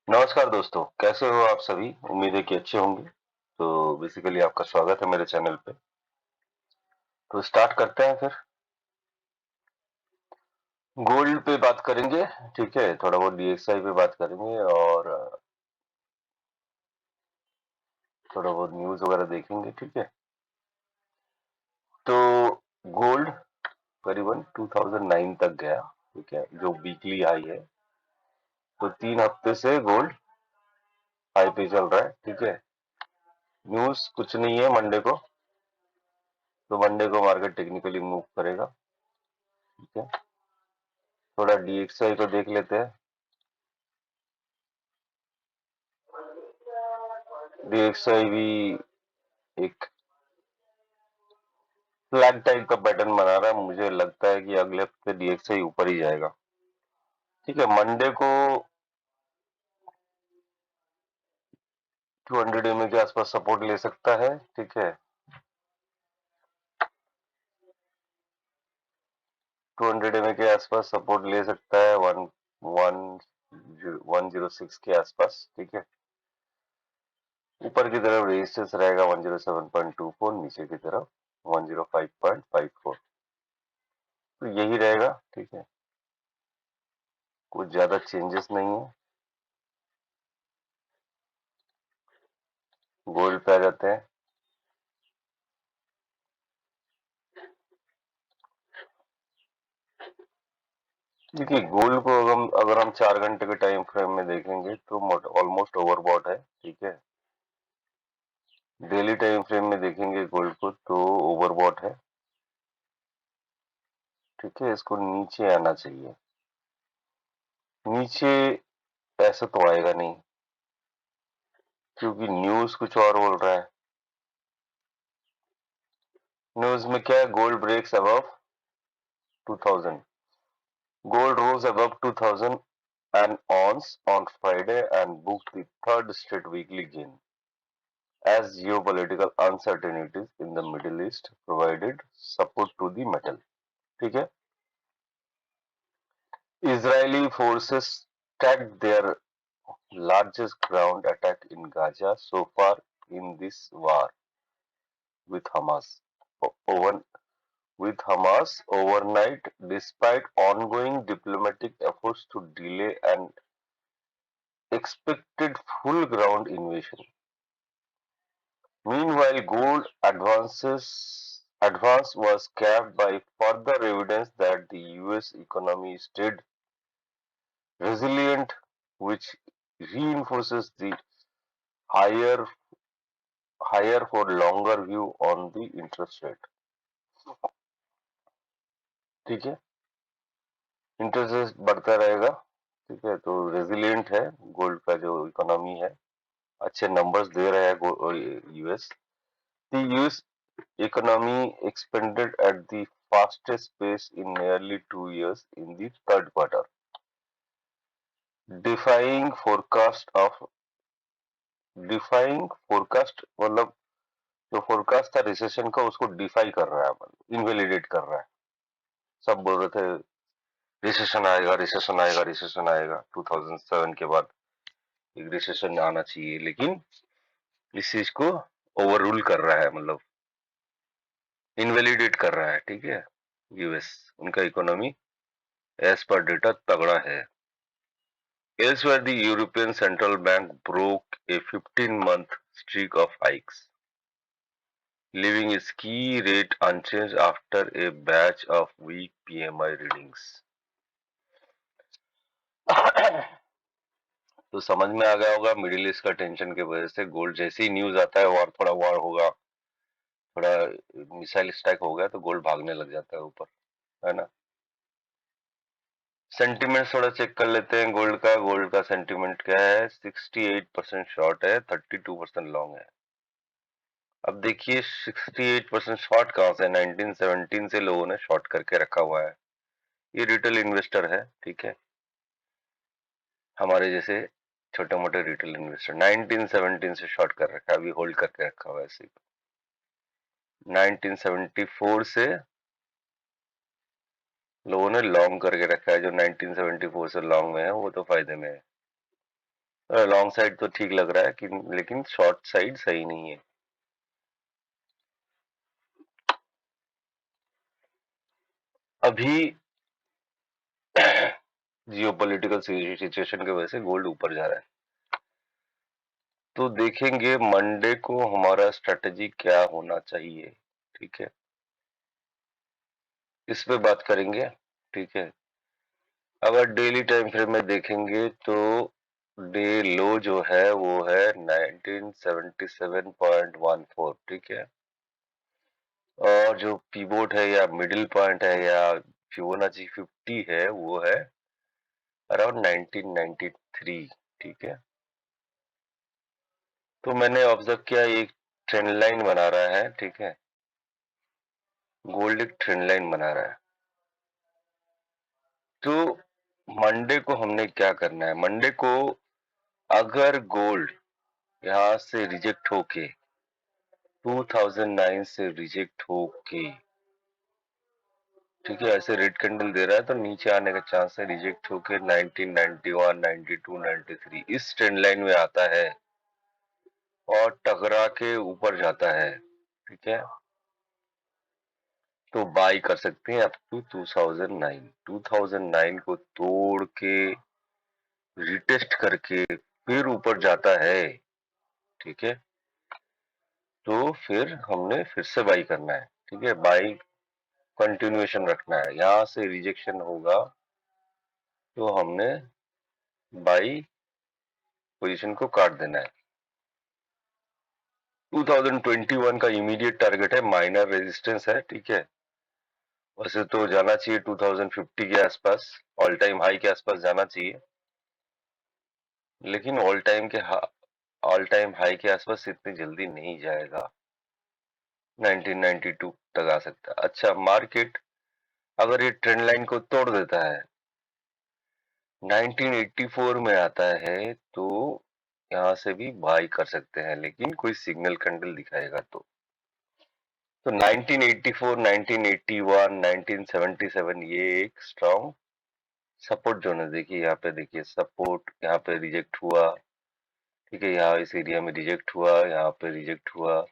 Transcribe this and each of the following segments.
नमस्कार दोस्तों, कैसे हो आप सभी? उम्मीद है कि अच्छे होंगे। तो बेसिकली आपका स्वागत है मेरे चैनल पे। तो स्टार्ट करते हैं फिर। गोल्ड पे बात करेंगे, ठीक है? थोड़ा बहुत डीएक्सआई पे बात करेंगे और थोड़ा बहुत न्यूज़ वगैरह देखेंगे, ठीक है? तो गोल्ड करीबन 2009 तक गया, ठीक है? जो वीकली हाई है। तो 3 हफ्ते से गोल्ड हाई पे चल रहा है, ठीक है? न्यूज़ कुछ नहीं है मंडे को। तो मंडे को मार्केट टेक्निकली मूव करेगा, ठीक है? थोड़ा डीएक्सआई को देख लेते हैं। डीएक्सआई भी एक फ्लैग टाइप का पैटर्न बना रहा है। मुझे लगता है कि अगले हफ्ते डीएक्सआई ऊपर ही जाएगा, ठीक है? मंडे को 200 एमए के आसपास सपोर्ट ले सकता है, ठीक है? 200 एमए के आसपास सपोर्ट ले सकता है, वन वन 106 के आसपास, ठीक है? ऊपर की तरफ रेजिस्टेंस रहेगा 107.24, नीचे की तरफ 105.54। तो यही रहेगा, ठीक है? कुछ ज्यादा चेंजेस नहीं है। गोल्ड पे आ जाते हैं। देखिए, गोल्ड को अगर हम 4 घंटे के टाइम फ्रेम में देखेंगे तो ऑलमोस्ट ओवरबॉट है, ठीक है? डेली टाइम फ्रेम में देखेंगे गोल्ड को तो ओवरबॉट है, ठीक है? इसको नीचे आना चाहिए। नीचे ऐसा तो आएगा नहीं, क्योंकि न्यूज कुछ और बोल रहा है। न्यूज में क्या है? Gold breaks above 2000। Gold rose above 2000 an ounce on Friday and booked the third straight weekly gain as geopolitical uncertainties in the Middle East provided support to the metal, ठीक है? Israeli forces tracked their largest ground attack in Gaza so far in this war with Hamas over with Hamas overnight, despite ongoing diplomatic efforts to delay an expected full ground invasion. Meanwhile, gold advance was capped by further evidence that the US economy stayed resilient, which reinforces the higher higher for longer view on the interest rate, ठीक है? Interest rate बढ़ता रहेगा, ठीक है? तो resilient है gold का जो इकोनॉमी है। अच्छे नंबर्स दे रहा है US. The US economy expanded at the fastest pace in nearly 2 years in the third quarter, defying forecast of defying forecast मतलब जो फोरकास्ट था रिसेशन का उसको डिफाई कर रहा है, मतलब इनवेलिडेट कर रहा है। सब बोल रहे थे रिसेशन आएगा, रिसेशन आएगा, रिसेशन आएगा, 2007 के बाद एक रिसेशन आना चाहिए, लेकिन इस चीज को ओवर रूल कर रहा है, मतलब इनवेलिडेट कर रहा है, ठीक है? यूएस उनका इकोनॉमी एज पर डेटा तगड़ा है। Elsewhere, the European Central Bank broke a 15-month streak of hikes, leaving its key rate unchanged after a batch of weak PMI readings. तो समझ में आ गया होगा, मिडिल ईस्ट का टेंशन की वजह से गोल्ड जैसे ही न्यूज आता है वॉर, थोड़ा वॉर होगा, थोड़ा मिसाइल स्ट्राइक हो गया तो गोल्ड भागने लग जाता है ऊपर, है ना? सेंटिमेंट थोड़ा चेक कर लेते हैं गोल्ड का सेंटिमेंट क्या है? 68% शॉर्ट है, 32% लॉन्ग है। अब देखिए 68% शॉर्ट कहाँ से? 1917 से लोगों ने शॉर्ट करके रखा हुआ है। ये रिटेल इन्वेस्टर है, ठीक है? हमारे जैसे छोटे मोटे रिटेल इन्वेस्टर 1917 से शॉर्ट कर रखा है, अभी होल्ड करके रखा हुआ है ऐसे। 1974 से लोगों ने लॉन्ग करके रखा है। जो 1974 से लॉन्ग में है वो तो फायदे में है। लॉन्ग साइड तो ठीक लग रहा है कि, लेकिन शॉर्ट साइड सही नहीं है। अभी जियोपॉलिटिकल सिचुएशन की वजह से गोल्ड ऊपर जा रहा है, तो देखेंगे मंडे को हमारा स्ट्रेटजी क्या होना चाहिए। ठीक है, इस पे बात करेंगे। ठीक है, अगर डेली टाइम फ्रेम में देखेंगे तो डे लो जो है वो है 1977.14। ठीक है, और जो पीवोट है या मिडिल पॉइंट है या फिबोनाची 50 है वो है अराउंड 1993। ठीक है, तो मैंने ऑब्जर्व किया एक ट्रेंड लाइन बना रहा है। ठीक है, गोल्ड एक ट्रेंड लाइन बना रहा है। तो मंडे को हमने क्या करना है, मंडे को अगर गोल्ड यहाँ से रिजेक्ट होके 2009 से रिजेक्ट होके, ठीक है, ऐसे रेड कैंडल दे रहा है तो नीचे आने का चांस है, रिजेक्ट होके 1991, 92, 93 इस ट्रेंड लाइन में आता है और टकरा के ऊपर जाता है। ठीक है, तो बाई कर सकते हैं अप टू 2009। 2009 को तोड़ के रिटेस्ट करके फिर ऊपर जाता है। ठीक है, तो फिर हमने फिर से बाई करना है। ठीक है, बाई कंटिन्यूएशन रखना है। यहाँ से रिजेक्शन होगा तो हमने बाई पोजीशन को काट देना है। 2021 का इमीडिएट टारगेट है, माइनर रेजिस्टेंस है। ठीक है, वैसे तो जाना चाहिए 2050 के आसपास, ऑल टाइम हाई के आसपास जाना चाहिए, लेकिन ऑल टाइम हाई के आसपास इतनी जल्दी नहीं जाएगा। 1992 तक आ सकता है। अच्छा, मार्केट अगर ये ट्रेंड लाइन को तोड़ देता है, 1984 में आता है, तो यहाँ से भी बाई कर सकते हैं, लेकिन कोई सिग्नल कैंडल दिखाएगा तो 1984, 1981, 1977 ये एक स्ट्रॉन्ग सपोर्ट जोन है। देखिए यहाँ पे, देखिए सपोर्ट यहाँ पे रिजेक्ट हुआ। ठीक है, यहाँ इस एरिया में रिजेक्ट हुआ, यहाँ पे रिजेक्ट हुआ,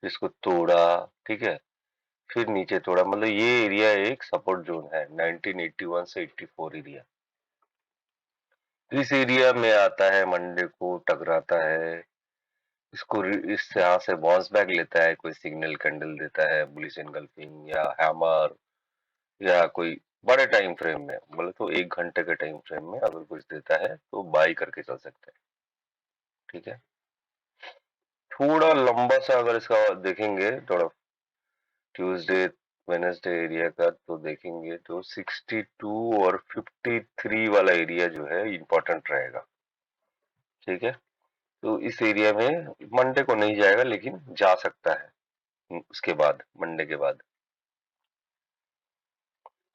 इसको तोड़ा। ठीक है, फिर नीचे तोड़ा, मतलब ये एरिया एक सपोर्ट जोन है 1981 से 84 एरिया। इस एरिया में आता है, मंडे को टकराता है, इसको इस यहाँ से बाउंस बैक लेता है, कोई सिग्नल कैंडल देता है, बुलिश एनगल्फिंग या हैमर, या कोई बड़े टाइम फ्रेम में, मतलब तो 1 घंटे के टाइम फ्रेम में अगर कुछ देता है तो बाई करके चल सकते हैं। ठीक है, थोड़ा लंबा सा अगर इसका देखेंगे, थोड़ा ट्यूसडे वेडनेसडे एरिया का तो देखेंगे, तो 62 और 53 वाला एरिया जो है इम्पोर्टेंट रहेगा। ठीक है, तो इस एरिया में मंडे को नहीं जाएगा, लेकिन जा सकता है उसके बाद, मंडे के बाद।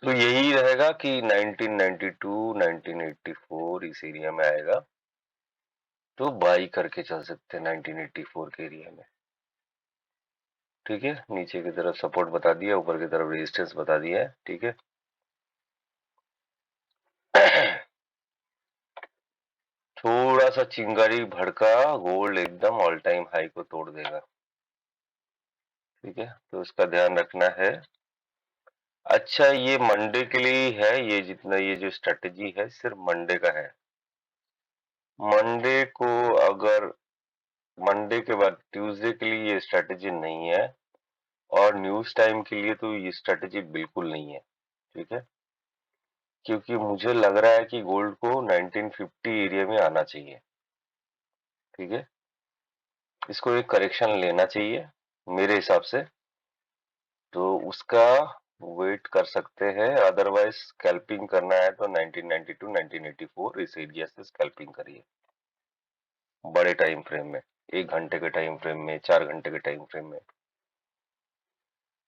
तो यही रहेगा कि 1992, 1984 इस एरिया में आएगा तो बाई करके चल सकते हैं 1984 के एरिया में। ठीक है, नीचे की तरफ सपोर्ट बता दिया, ऊपर की तरफ रेजिस्टेंस बता दिया है। ठीक है, थोड़ा सा चिंगारी भड़का, गोल्ड एकदम ऑल टाइम हाई को तोड़ देगा। ठीक है, तो उसका ध्यान रखना है। अच्छा, ये मंडे के लिए ही है, ये जितना ये जो स्ट्रेटजी है सिर्फ मंडे का है। मंडे को अगर मंडे के बाद ट्यूसडे के लिए ये स्ट्रेटजी नहीं है, और न्यूज टाइम के लिए तो ये स्ट्रेटजी बिल्कुल नहीं है। ठीक है, क्योंकि मुझे लग रहा है कि गोल्ड को 1950 एरिया में आना चाहिए। ठीक है, इसको एक करेक्शन लेना चाहिए मेरे हिसाब से, तो उसका वेट कर सकते हैं। अदरवाइज स्कैल्पिंग करना है तो 1992, 1984 इस एरिया से स्कैल्पिंग करिए, बड़े टाइम फ्रेम में, 1 घंटे के टाइम फ्रेम में, 4 घंटे के टाइम फ्रेम में।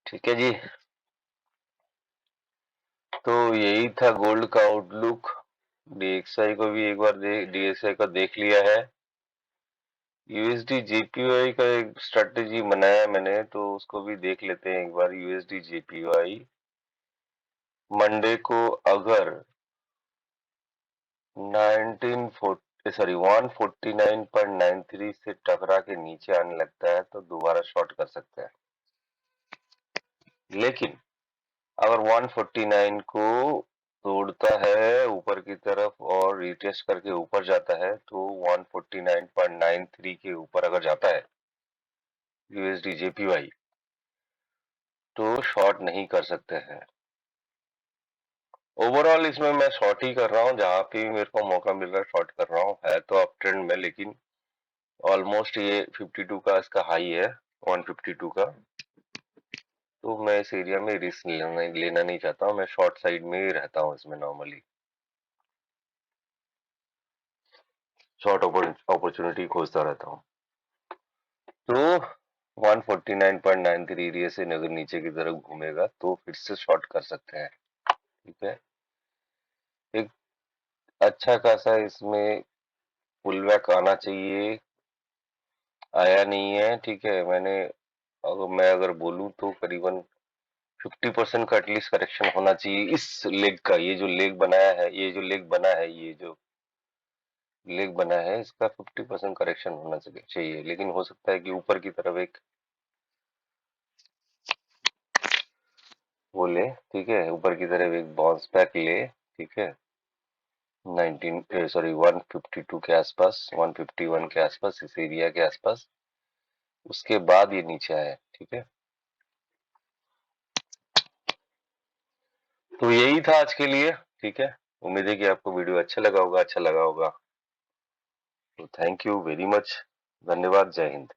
ठीक है जी, तो यही था गोल्ड का आउटलुक। डीएक्सआई को भी एक बार डीएक्सआई का देख लिया है। यूएसडी जेपीवाई का एक स्ट्रेटजी बनाया मैंने, तो उसको भी देख लेते हैं एक बार। यूएसडी जेपीवाई मंडे को अगर 1940 सॉरी 149.93 से टकरा के नीचे आने लगता है तो दोबारा शॉर्ट कर सकते हैं। लेकिन अगर 149 को तोड़ता है ऊपर की तरफ और रिटेस्ट करके ऊपर जाता है तो 149.93 के ऊपर अगर जाता है यूएसडी जेपीवाई तो शॉर्ट नहीं कर सकते हैं। ओवरऑल इसमें मैं शॉर्ट ही कर रहा हूँ, जहां पे भी मेरे को मौका मिल रहा है शॉर्ट कर रहा हूँ। है तो अप ट्रेंड में, लेकिन ऑलमोस्ट ये 52 का इसका हाई है, 152 का। तो मैं इस एरिया में रिस्क लेना नहीं चाहता हूँ, मैं शॉर्ट साइड में ही रहता हूँ इसमें नॉर्मली। शॉर्ट अपॉर्चुनिटी खोजता रहता हूँ। तो 149.93 एरिया से अगर नीचे की तरफ घूमेगा तो फिर से शॉर्ट कर सकते हैं। ठीक है, एक अच्छा खासा इसमें पुलबैक आना चाहिए, आया नहीं है। ठीक है, मैं अगर बोलूं तो करीबन 50% का एटलीस्ट करेक्शन होना चाहिए इस लेग का। ये जो लेग बनाया है, ये जो लेग बना है इसका 50% करेक्शन होना चाहिए। लेकिन हो सकता है कि ऊपर की तरफ एक वो ले, ठीक है, ऊपर की तरफ एक बाउंस बैक ले। ठीक है, 152 के आसपास, 151 के आसपास, इस एरिया के आसपास, उसके बाद ये नीचे आया। ठीक है, तो यही था आज के लिए। ठीक है, उम्मीद है कि आपको वीडियो अच्छा लगा होगा। तो थैंक यू वेरी मच, धन्यवाद, जय हिंद।